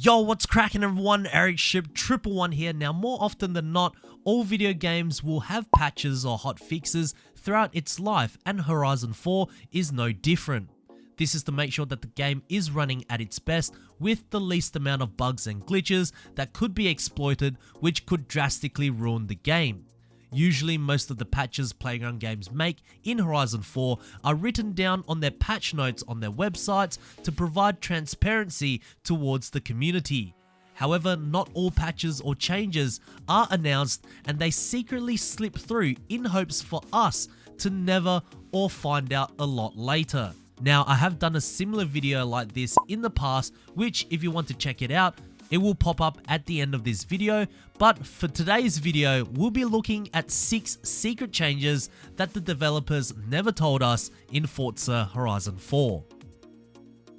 Yo, what's cracking everyone? Ericship 111 here. Now, more often than not, all video games will have patches or hot fixes throughout its life, and Horizon 4 is no different. This is to make sure that the game is running at its best with the least amount of bugs and glitches that could be exploited, which could drastically ruin the game. Usually, most of the patches Playground Games make in Horizon 4 are written down on their patch notes on their websites to provide transparency towards the community. However, not all patches or changes are announced, and they secretly slip through in hopes for us to never or find out a lot later. Now, I have done a similar video like this in the past, which if you want to check it out, it will pop up at the end of this video, but for today's video, we'll be looking at 6 secret changes that the developers never told us in Forza Horizon 4.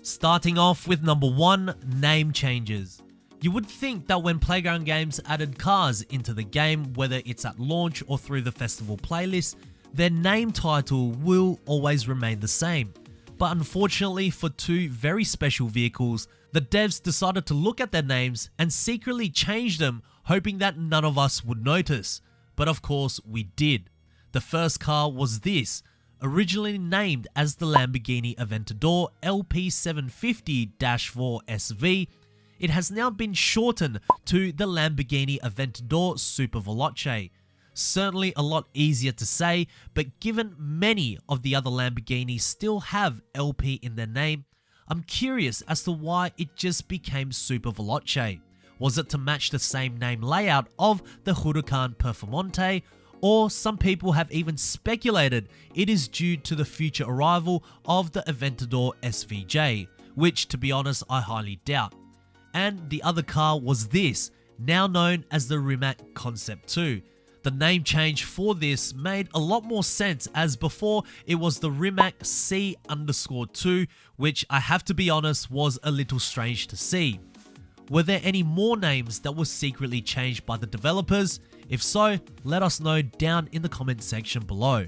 Starting off with number 1, name changes. You would think that when Playground Games added cars into the game, whether it's at launch or through the festival playlist, their name title will always remain the same. But unfortunately, for 2 very special vehicles, the devs decided to look at their names and secretly change them, hoping that none of us would notice. But of course, we did. The first car was this, originally named as the Lamborghini Aventador LP750-4 SV. It has now been shortened to the Lamborghini Aventador Super Veloce. Certainly a lot easier to say, but given many of the other Lamborghinis still have LP in their name, I'm curious as to why it just became Super Veloce. Was it to match the same name layout of the Huracan Performante? Or some people have even speculated it is due to the future arrival of the Aventador SVJ, which to be honest I highly doubt. And the other car was this, now known as the Rimac Concept 2. The name change for this made a lot more sense, as before it was the Rimac C_2, which I have to be honest was a little strange to see. Were there any more names that were secretly changed by the developers? If so, let us know down in the comment section below.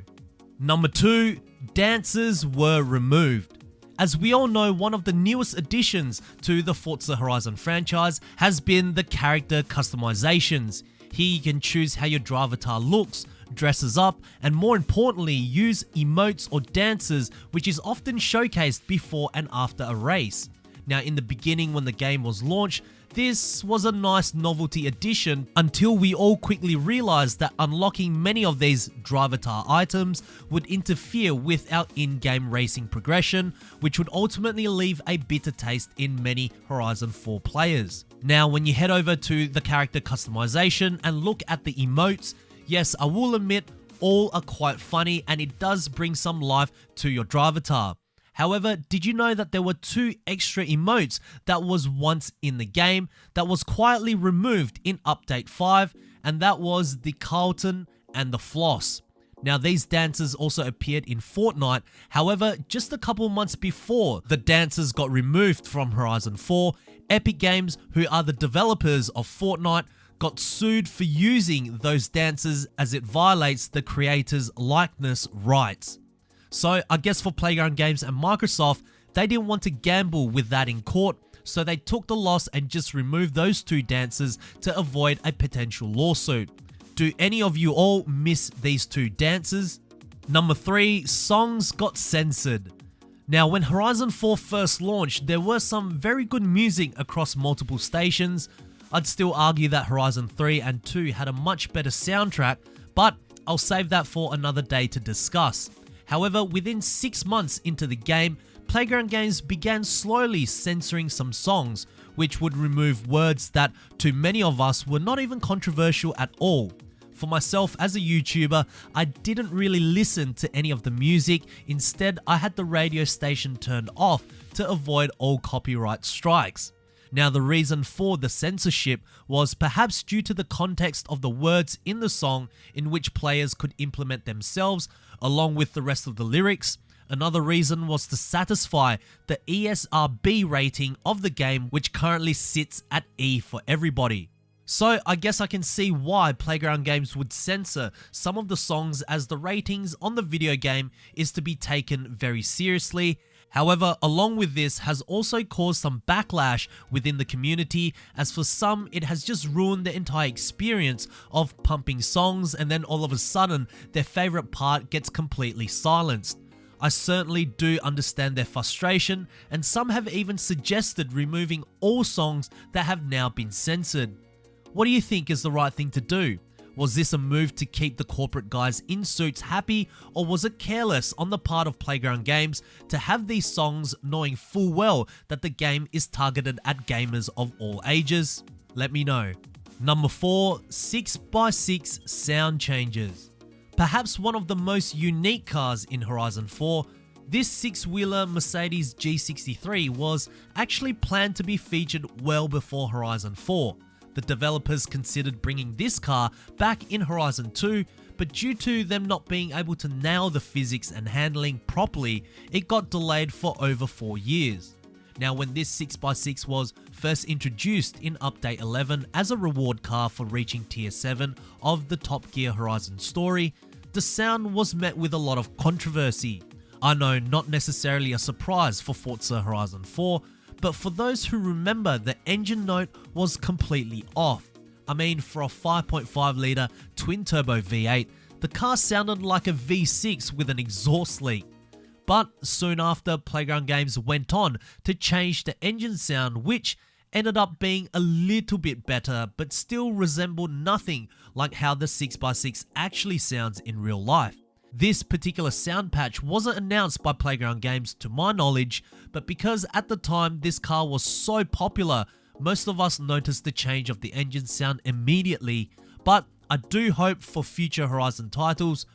Number 2, dancers were removed. As we all know, one of the newest additions to the Forza Horizon franchise has been the character customizations. Here you can choose how your drivatar looks, dresses up, and more importantly, use emotes or dances, which is often showcased before and after a race. Now, in the beginning when the game was launched, this was a nice novelty addition until we all quickly realized that unlocking many of these drivatar items would interfere with our in-game racing progression, which would ultimately leave a bitter taste in many Horizon 4 players. Now, when you head over to the character customization and look at the emotes, yes, I will admit all are quite funny and it does bring some life to your drivatar. However, did you know that there were 2 extra emotes that was once in the game that was quietly removed in Update 5, and that was the Carlton and the Floss. Now, these dancers also appeared in Fortnite, however, just a couple months before the dancers got removed from Horizon 4, Epic Games, who are the developers of Fortnite, got sued for using those dancers as it violates the creators' likeness rights. So I guess for Playground Games and Microsoft, they didn't want to gamble with that in court, so they took the loss and just removed those 2 dancers to avoid a potential lawsuit. Do any of you all miss these 2 dancers? Number 3, songs got censored. Now, when Horizon 4 first launched, there were some very good music across multiple stations. I'd still argue that Horizon 3 and 2 had a much better soundtrack, but I'll save that for another day to discuss. However, within 6 months into the game, Playground Games began slowly censoring some songs, which would remove words that to many of us were not even controversial at all. For myself as a YouTuber, I didn't really listen to any of the music. Instead, I had the radio station turned off to avoid all copyright strikes. Now, the reason for the censorship was perhaps due to the context of the words in the song in which players could implement themselves along with the rest of the lyrics. Another reason was to satisfy the ESRB rating of the game, which currently sits at E for everybody. So I guess I can see why Playground Games would censor some of the songs, as the ratings on the video game is to be taken very seriously. However, along with this has also caused some backlash within the community, as for some it has just ruined the entire experience of pumping songs, and then all of a sudden their favorite part gets completely silenced. I certainly do understand their frustration, and some have even suggested removing all songs that have now been censored. What do you think is the right thing to do? Was this a move to keep the corporate guys in suits happy, or was it careless on the part of Playground Games to have these songs knowing full well that the game is targeted at gamers of all ages? Let me know. Number 4, 6x6 sound changes. Perhaps one of the most unique cars in Horizon 4, this 6-wheeler Mercedes G63 was actually planned to be featured well before Horizon 4. The developers considered bringing this car back in Horizon 2, but due to them not being able to nail the physics and handling properly, it got delayed for over 4 years. Now, when this 6x6 was first introduced in Update 11 as a reward car for reaching Tier 7 of the Top Gear Horizon story, the sound was met with a lot of controversy. I know, not necessarily a surprise for Forza Horizon 4, but for those who remember, the engine note was completely off. I mean, for a 5.5 litre twin-turbo V8, the car sounded like a V6 with an exhaust leak. But soon after, Playground Games went on to change the engine sound, which ended up being a little bit better, but still resembled nothing like how the 6x6 actually sounds in real life. This particular sound patch wasn't announced by Playground Games to my knowledge, but because at the time this car was so popular, most of us noticed the change of the engine sound immediately. But I do hope for future Horizon titles,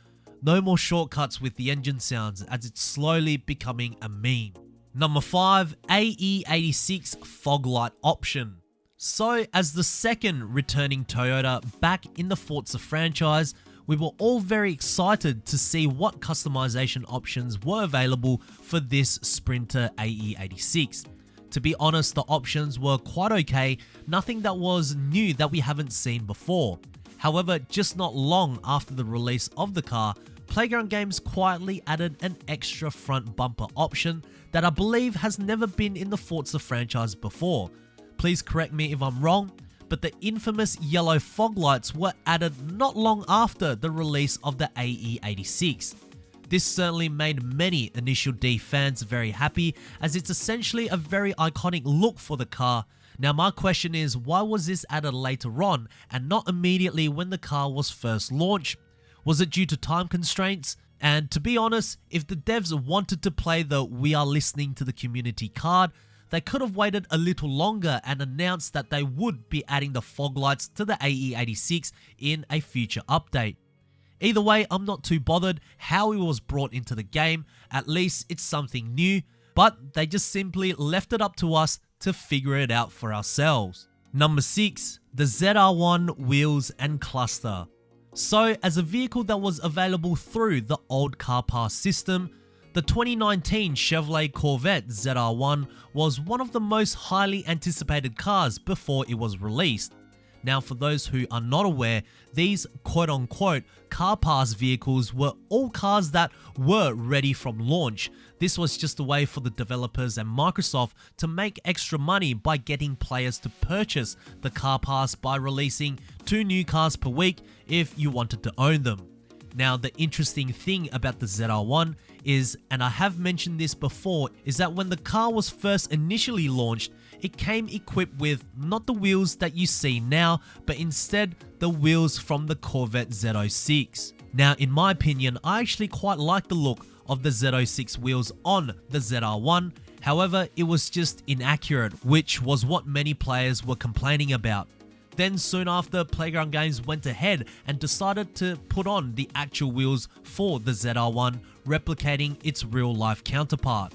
no more shortcuts with the engine sounds, as it's slowly becoming a meme. Number 5, AE86 Fog Light option. So, as the second returning Toyota back in the Forza franchise, we were all very excited to see what customization options were available for this Sprinter AE86. To be honest, the options were quite okay, nothing that was new that we haven't seen before. However, just not long after the release of the car, Playground Games quietly added an extra front bumper option that I believe has never been in the Forza franchise before. Please correct me if I'm wrong, but the infamous yellow fog lights were added not long after the release of the AE86. This certainly made many Initial D fans very happy, as it's essentially a very iconic look for the car. Now my question is, why was this added later on and not immediately when the car was first launched? Was it due to time constraints? And to be honest, if the devs wanted to play the "we are listening to the community" card, they could have waited a little longer and announced that they would be adding the fog lights to the AE86 in a future update. Either way, I'm not too bothered how it was brought into the game, at least it's something new, but they just simply left it up to us to figure it out for ourselves. Number 6, the ZR1 Wheels and Cluster. So, as a vehicle that was available through the old Car Pass system, the 2019 Chevrolet Corvette ZR1 was one of the most highly anticipated cars before it was released. Now, for those who are not aware, these quote-unquote Car Pass vehicles were all cars that were ready from launch. This was just a way for the developers and Microsoft to make extra money by getting players to purchase the Car Pass by releasing 2 new cars per week if you wanted to own them. Now, the interesting thing about the ZR1 is, and I have mentioned this before, is that when the car was first initially launched, it came equipped with not the wheels that you see now, but instead the wheels from the Corvette Z06. Now, in my opinion, I actually quite like the look of the Z06 wheels on the ZR1. However, it was just inaccurate, which was what many players were complaining about. Then soon after, Playground Games went ahead and decided to put on the actual wheels for the ZR1, replicating its real life counterpart.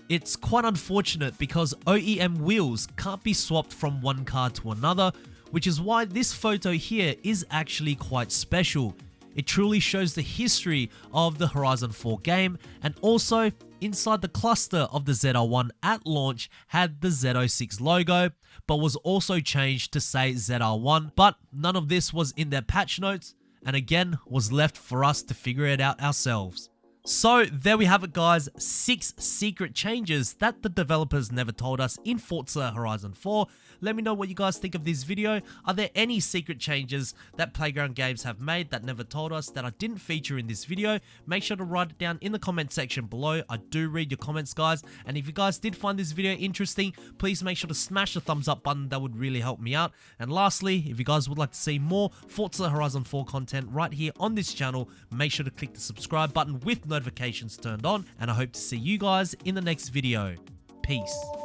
It's quite unfortunate because OEM wheels can't be swapped from one car to another, which is why this photo here is actually quite special. It truly shows the history of the Horizon 4 game, and also inside the cluster of the ZR1 at launch had the Z06 logo, but was also changed to say ZR1, but none of this was in their patch notes, and again was left for us to figure it out ourselves. So there we have it, guys. 6 secret changes that the developers never told us in Forza Horizon 4. Let me know what you guys think of this video. Are there any secret changes that Playground Games have made that never told us that I didn't feature in this video? Make sure to write it down in the comment section below. I do read your comments, guys. And if you guys did find this video interesting, please make sure to smash the thumbs up button. That would really help me out. And lastly, if you guys would like to see more Forza Horizon 4 content right here on this channel, make sure to click the subscribe button with notifications turned on, and I hope to see you guys in the next video. Peace.